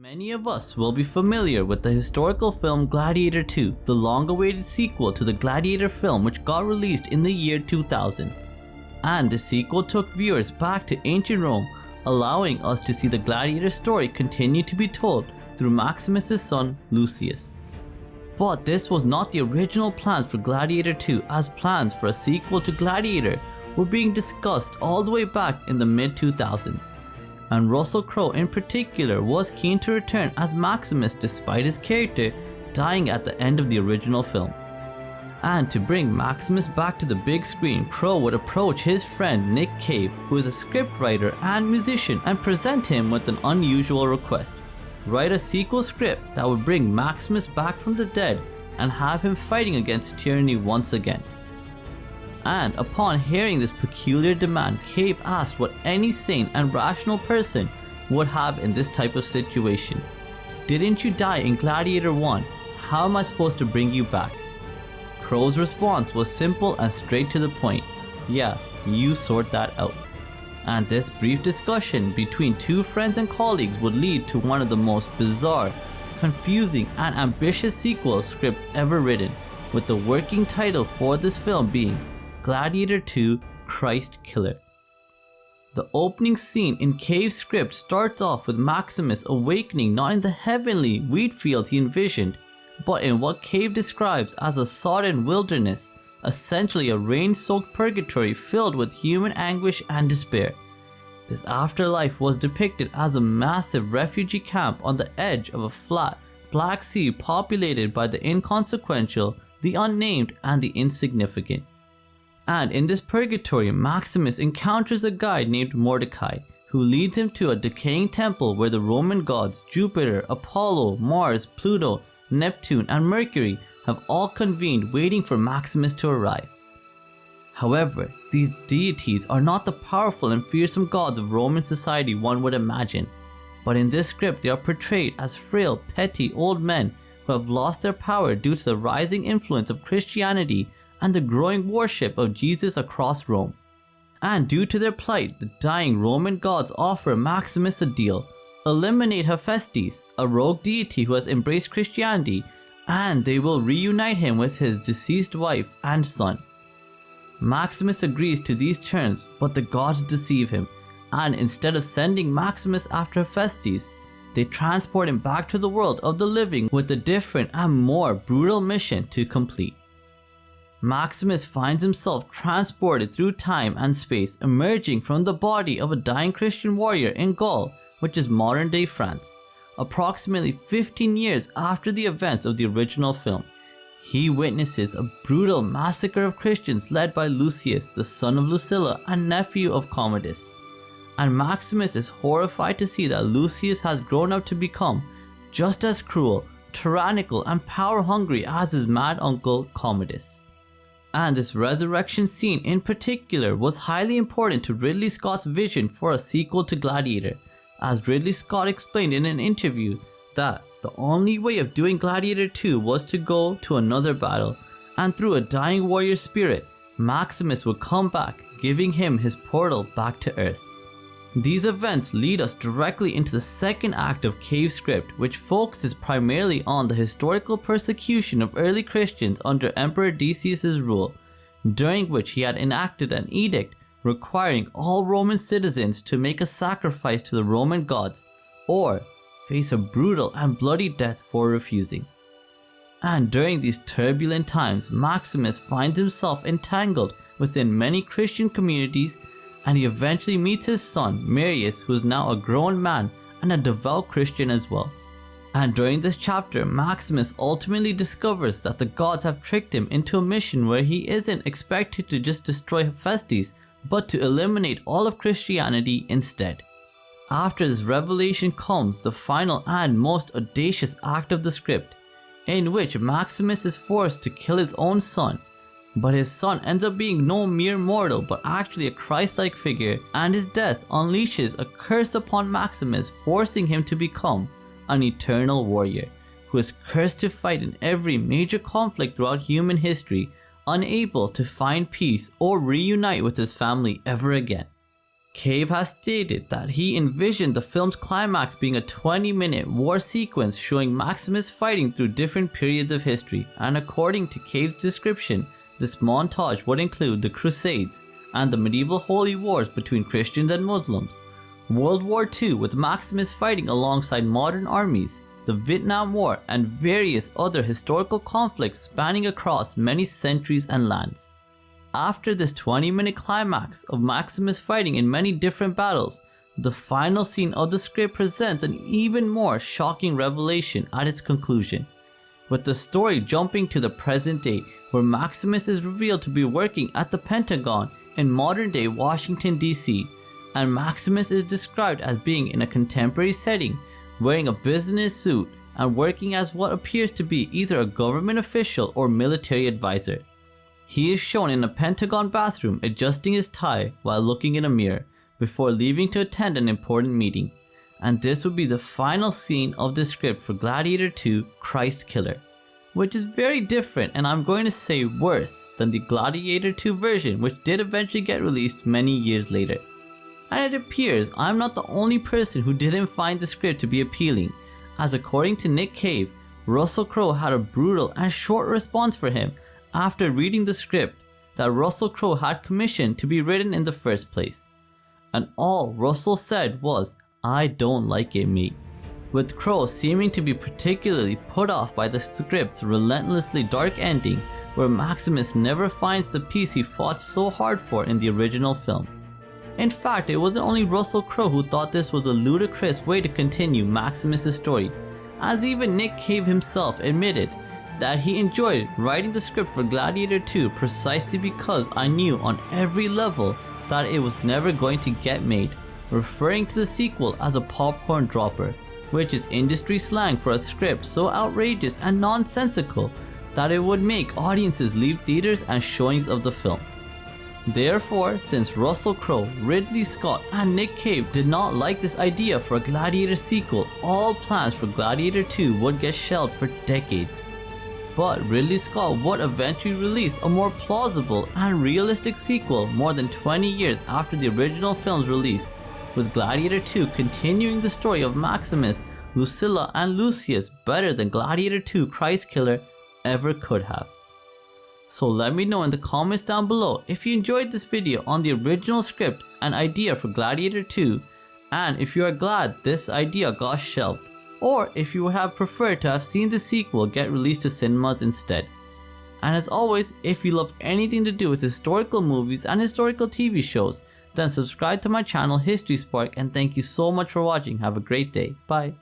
Many of us will be familiar with the historical film Gladiator 2, the long-awaited sequel to the Gladiator film which got released in the year 2000. And the sequel took viewers back to ancient Rome, allowing us to see the Gladiator story continue to be told through Maximus' son Lucius. But this was not the original plans for Gladiator 2, as plans for a sequel to Gladiator were being discussed all the way back in the mid-2000s. And Russell Crowe in particular was keen to return as Maximus despite his character dying at the end of the original film. And to bring Maximus back to the big screen, Crowe would approach his friend Nick Cave, who is a scriptwriter and musician, and present him with an unusual request. Write a sequel script that would bring Maximus back from the dead and have him fighting against tyranny once again. And upon hearing this peculiar demand, Cave asked what any sane and rational person would have in this type of situation. Didn't you die in Gladiator 1? How am I supposed to bring you back? Crowe's response was simple and straight to the point. Yeah, you sort that out. And this brief discussion between two friends and colleagues would lead to one of the most bizarre, confusing and ambitious sequel scripts ever written, with the working title for this film being Gladiator 2 Christ Killer. The opening scene in Cave's script starts off with Maximus awakening not in the heavenly wheat field he envisioned, but in what Cave describes as a sodden wilderness, essentially a rain-soaked purgatory filled with human anguish and despair. This afterlife was depicted as a massive refugee camp on the edge of a flat, black sea populated by the inconsequential, the unnamed, and the insignificant. And in this purgatory, Maximus encounters a guy named Mordecai, who leads him to a decaying temple where the Roman gods Jupiter, Apollo, Mars, Pluto, Neptune, and Mercury have all convened waiting for Maximus to arrive. However, these deities are not the powerful and fearsome gods of Roman society one would imagine, but in this script they are portrayed as frail, petty old men who have lost their power due to the rising influence of Christianity and the growing worship of Jesus across Rome. And due to their plight, the dying Roman gods offer Maximus a deal: eliminate Hephaestus, a rogue deity who has embraced Christianity, and they will reunite him with his deceased wife and son. Maximus agrees to these terms, but the gods deceive him, and instead of sending Maximus after Hephaestus, they transport him back to the world of the living with a different and more brutal mission to complete. Maximus finds himself transported through time and space, emerging from the body of a dying Christian warrior in Gaul, which is modern-day France, approximately 15 years after the events of the original film. He witnesses a brutal massacre of Christians led by Lucius, the son of Lucilla and nephew of Commodus. And Maximus is horrified to see that Lucius has grown up to become just as cruel, tyrannical, and power-hungry as his mad uncle Commodus. And this resurrection scene in particular was highly important to Ridley Scott's vision for a sequel to Gladiator, as Ridley Scott explained in an interview that the only way of doing Gladiator 2 was to go to another battle, and through a dying warrior spirit, Maximus would come back, giving him his portal back to Earth. These events lead us directly into the second act of Cave's script, which focuses primarily on the historical persecution of early Christians under Emperor Decius' rule, during which he had enacted an edict requiring all Roman citizens to make a sacrifice to the Roman gods, or face a brutal and bloody death for refusing. And during these turbulent times, Maximus finds himself entangled within many Christian communities, and he eventually meets his son Meridius, who is now a grown man and a devout Christian as well. And during this chapter, Maximus ultimately discovers that the gods have tricked him into a mission where he isn't expected to just destroy Hephaestus, but to eliminate all of Christianity instead. After this revelation comes the final and most audacious act of the script, in which Maximus is forced to kill his own son, but his son ends up being no mere mortal but actually a Christ-like figure, and his death unleashes a curse upon Maximus, forcing him to become an eternal warrior, who is cursed to fight in every major conflict throughout human history, unable to find peace or reunite with his family ever again. Cave has stated that he envisioned the film's climax being a 20-minute war sequence showing Maximus fighting through different periods of history, and according to Cave's description, this montage would include the Crusades and the medieval holy wars between Christians and Muslims, World War II with Maximus fighting alongside modern armies, the Vietnam War, and various other historical conflicts spanning across many centuries and lands. After this 20-minute climax of Maximus fighting in many different battles, the final scene of the script presents an even more shocking revelation at its conclusion, with the story jumping to the present day where Maximus is revealed to be working at the Pentagon in modern-day Washington, D.C., and Maximus is described as being in a contemporary setting, wearing a business suit and working as what appears to be either a government official or military advisor. He is shown in a Pentagon bathroom adjusting his tie while looking in a mirror before leaving to attend an important meeting. And this would be the final scene of the script for Gladiator 2 Christ Killer, which is very different and I'm going to say worse than the Gladiator 2 version, which did eventually get released many years later. And it appears I'm not the only person who didn't find the script to be appealing, as according to Nick Cave, Russell Crowe had a brutal and short response for him after reading the script that Russell Crowe had commissioned to be written in the first place. And all Russell said was, "I don't like it, mate," with Crowe seeming to be particularly put off by the script's relentlessly dark ending, where Maximus never finds the peace he fought so hard for in the original film. In fact, it wasn't only Russell Crowe who thought this was a ludicrous way to continue Maximus' story, as even Nick Cave himself admitted that he enjoyed writing the script for Gladiator 2 precisely because I knew on every level that it was never going to get made, referring to the sequel as a popcorn dropper, which is industry slang for a script so outrageous and nonsensical that it would make audiences leave theaters and showings of the film. Therefore, since Russell Crowe, Ridley Scott, and Nick Cave did not like this idea for a Gladiator sequel, all plans for Gladiator 2 would get shelved for decades. But Ridley Scott would eventually release a more plausible and realistic sequel more than 20 years after the original film's release, with Gladiator 2 continuing the story of Maximus, Lucilla, and Lucius better than Gladiator 2 Christ Killer ever could have. So let me know in the comments down below if you enjoyed this video on the original script and idea for Gladiator 2, and if you are glad this idea got shelved, or if you would have preferred to have seen the sequel get released to cinemas instead. And as always, if you love anything to do with historical movies and historical TV shows, then subscribe to my channel History Spark, and thank you so much for watching. Have a great day. Bye.